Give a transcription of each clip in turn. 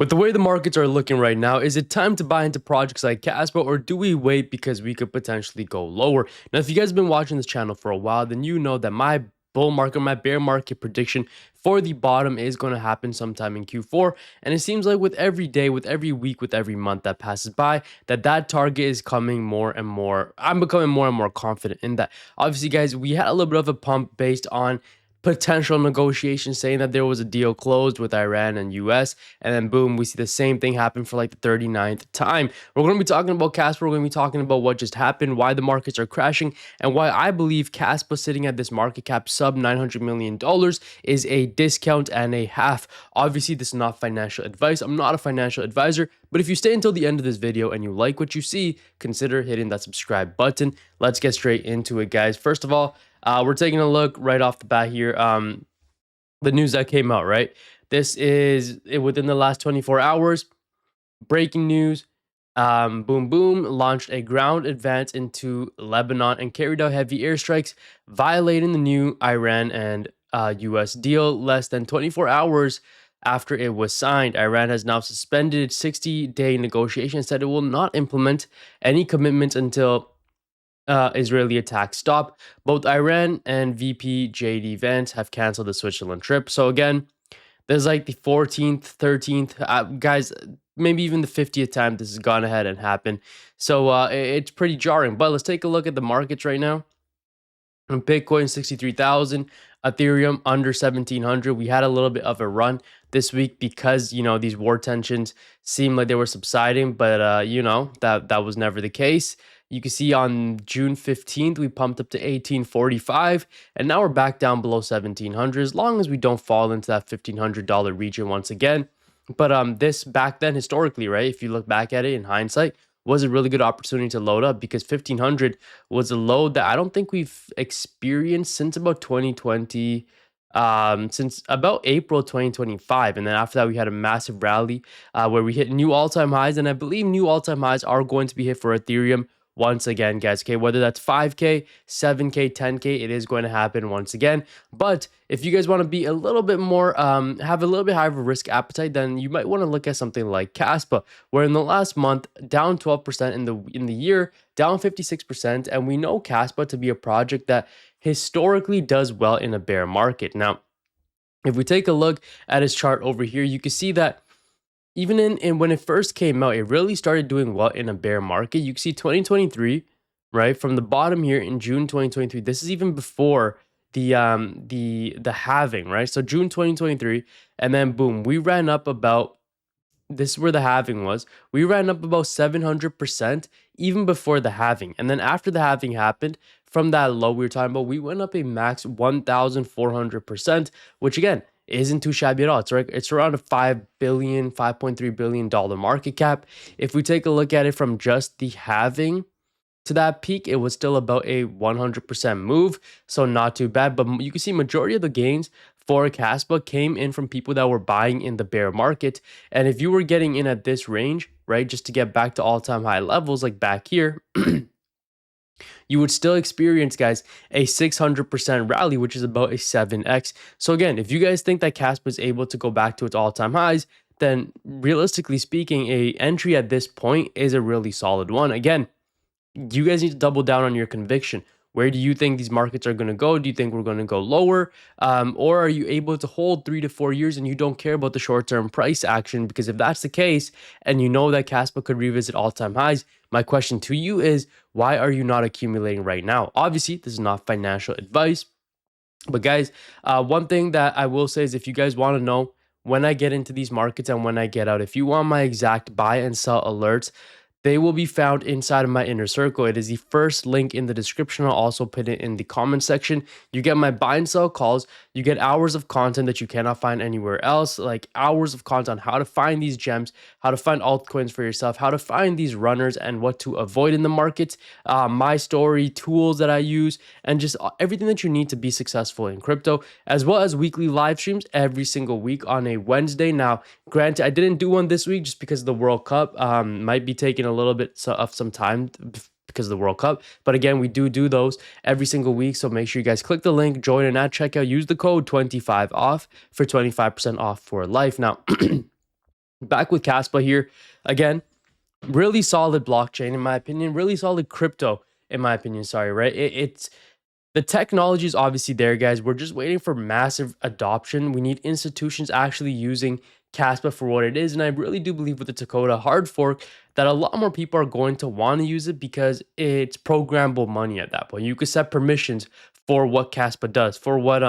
With the way the markets are looking right now, is it time to buy into projects like Kaspa, or do we wait because we could potentially go lower? Now, if you guys have been watching this channel for a while, then you know that my bull market, my bear market prediction for the bottom is going to happen sometime in Q4. And it seems like with every day, with every week, with every month that passes by, that target is coming more and more. I'm becoming more and more confident in that. Obviously, guys, we had a little bit of a pump based on potential negotiations saying that there was a deal closed with Iran and US, and then boom, we see the same thing happen for like the 39th time. We're going to be talking about Kaspa, we're going to be talking about what just happened, why the markets are crashing, and why I believe Kaspa sitting at this market cap sub $900 million is a discount and a half. Obviously, this is not financial advice. I'm not a financial advisor, but if you stay until the end of this video and you like what you see, consider hitting that subscribe button. Let's get straight into it, guys. First of all, we're taking a look right off the bat here. The news that came out, right? This is within the last 24 hours. Breaking news. Boom Boom launched a ground advance into Lebanon and carried out heavy airstrikes, violating the new Iran and US deal less than 24 hours after it was signed. Iran has now suspended its 60-day negotiation, said it will not implement any commitments until Israeli attacks stop. Both Iran and VP JD Vance have canceled the Switzerland trip. So again, there's like the 14th, 13th, guys, maybe even the 50th time this has gone ahead and happened. So it's pretty jarring. But let's take a look at the markets right now. Bitcoin 63,000, Ethereum under 1,700. We had a little bit of a run this week because these war tensions seemed like they were subsiding, but that was never the case. You can see on June 15th we pumped up to 1845, and now we're back down below 1,700 as long as we don't fall into that $1,500 region once again. But this back then historically, right, if you look back at it in hindsight, was a really good opportunity to load up because 1,500 was a load that I don't think we've experienced since about 2020, since about April 2025. And then after that, we had a massive rally where we hit new all-time highs. And I believe new all-time highs are going to be hit for Ethereum once again, guys. Okay, whether that's 5K, 7K, 10K, it is going to happen once again. But if you guys want to be a little bit more, have a little bit higher of a risk appetite, then you might want to look at something like Kaspa, where in the last month, down 12%, in the year, down 56%. And we know Kaspa to be a project that historically does well in a bear market. Now, if we take a look at his chart over here, you can see that even in when it first came out, it really started doing well in a bear market. You can see 2023, right? From the bottom here in June 2023. This is even before the halving, right? So June 2023, and then boom, we ran up about, this is where the halving was. We ran up about 700% even before the halving. And then after the halving happened, from that low we were talking about, we went up a max 1,400%, which again, isn't too shabby at all. It's around a $5.3 billion market cap. If we take a look at it from just the halving to that peak, it was still about a 100% move, so not too bad. But you can see majority of the gains for Kaspa came in from people that were buying in the bear market. And if you were getting in at this range, right, just to get back to all-time high levels like back here, you would still experience, guys, a 600% rally, which is about a 7x. So again, if you guys think that Kaspa is able to go back to its all-time highs, then realistically speaking, a entry at this point is a really solid one. Again, you guys need to double down on your conviction. Where do you think these markets are going to go? Do you think we're going to go lower? Or are you able to hold 3 to 4 years and you don't care about the short-term price action? Because if that's the case, and you know that Kaspa could revisit all-time highs, my question to you is, why are you not accumulating right now? Obviously, this is not financial advice. But guys, one thing that I will say is, if you guys want to know when I get into these markets and when I get out, if you want my exact buy and sell alerts, they will be found inside of my inner circle. It is the first link in the description. I'll also put it in the comment section. You get my buy and sell calls. You get hours of content that you cannot find anywhere else, like hours of content on how to find these gems, how to find altcoins for yourself, how to find these runners and what to avoid in the markets, my story, tools that I use, and just everything that you need to be successful in crypto, as well as weekly live streams every single week on a Wednesday. Now, granted, I didn't do one this week just because of the World Cup. Might be taking a little bit of some time because of the World Cup. But again, we do those every single week. So make sure you guys click the link, join in at checkout, use the code 25OFF for 25% off for life. Now, Back with Kaspa here again. Really solid blockchain in my opinion. Really solid crypto in my opinion. Sorry, right? It's the technology is obviously there, guys. We're just waiting for massive adoption. We need institutions actually using Kaspa for what it is. And I really do believe with the Dakota hard fork that a lot more people are going to want to use it because it's programmable money at that point. You could set permissions for what Kaspa does, for what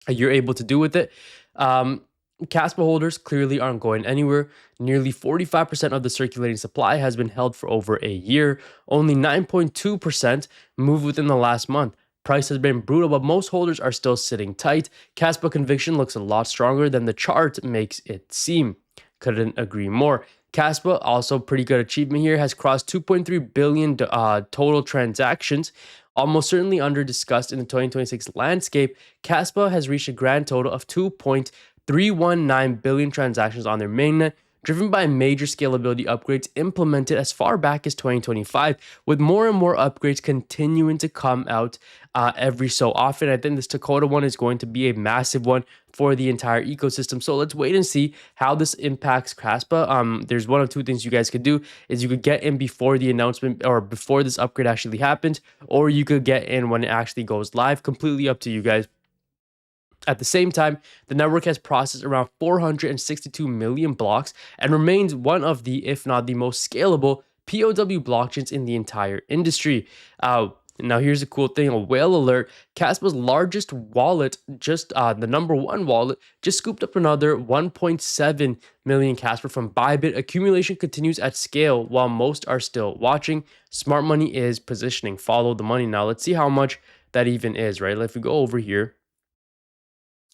you're able to do with it. Um, Kaspa holders clearly aren't going anywhere. Nearly 45% of the circulating supply has been held for over a year. Only 9.2% moved within the last month. Price has been brutal, but most holders are still sitting tight. Kaspa conviction looks a lot stronger than the chart makes it seem. Couldn't agree more. Kaspa, also pretty good achievement here, has crossed 2.3 billion total transactions. Almost certainly under discussed in the 2026 landscape, Kaspa has reached a grand total of 2.319 billion transactions on their mainnet, driven by major scalability upgrades implemented as far back as 2025, with more and more upgrades continuing to come out every so often. I think this Dakota one is going to be a massive one for the entire ecosystem. So let's wait and see how this impacts Kaspa. There's one of two things you guys could do is you could get in before the announcement or before this upgrade actually happens, or you could get in when it actually goes live. Completely up to you guys. At the same time, the network has processed around 462 million blocks and remains one of the, if not the most scalable POW blockchains in the entire industry. Now, here's a cool thing, a whale alert. Kaspa's largest wallet, just the number one wallet, just scooped up another 1.7 million Kaspa from Bybit. Accumulation continues at scale while most are still watching. Smart money is positioning. Follow the money. Now, let's see how much that even is, right? If we go over here,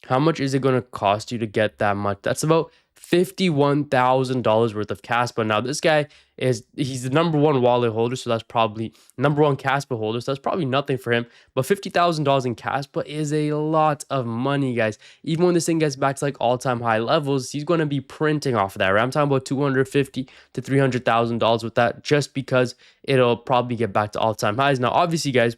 how much is it going to cost you to get that much? That's about $51,000 worth of Kaspa. Now, this guy he's the number one wallet holder, so that's probably number one Kaspa holder, so that's probably nothing for him. But $50,000 in Kaspa is a lot of money, guys. Even when this thing gets back to like all-time high levels, he's going to be printing off of that, right? I'm talking about $250,000 to $300,000 with that, just because it'll probably get back to all-time highs. Now, obviously, guys,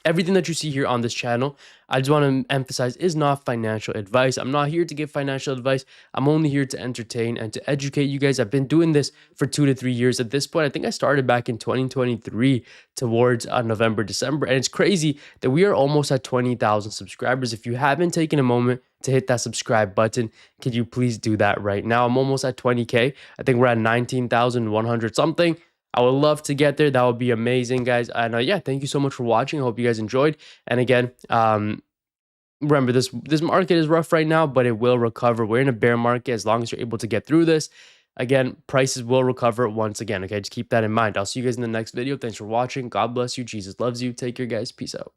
everything that you see here on this channel, I just want to emphasize, is not financial advice. I'm not here to give financial advice. I'm only here to entertain and to educate you guys. I've been doing this for 2 to 3 years at this point. I think I started back in 2023 towards November, December. And it's crazy that we are almost at 20,000 subscribers. If you haven't taken a moment to hit that subscribe button, could you please do that right now? I'm almost at 20K. I think we're at 19,100 something. I would love to get there. That would be amazing, guys. And yeah, thank you so much for watching. I hope you guys enjoyed. And again, remember this market is rough right now, but it will recover. We're in a bear market as long as you're able to get through this. Again, prices will recover once again. Okay, just keep that in mind. I'll see you guys in the next video. Thanks for watching. God bless you. Jesus loves you. Take care, guys. Peace out.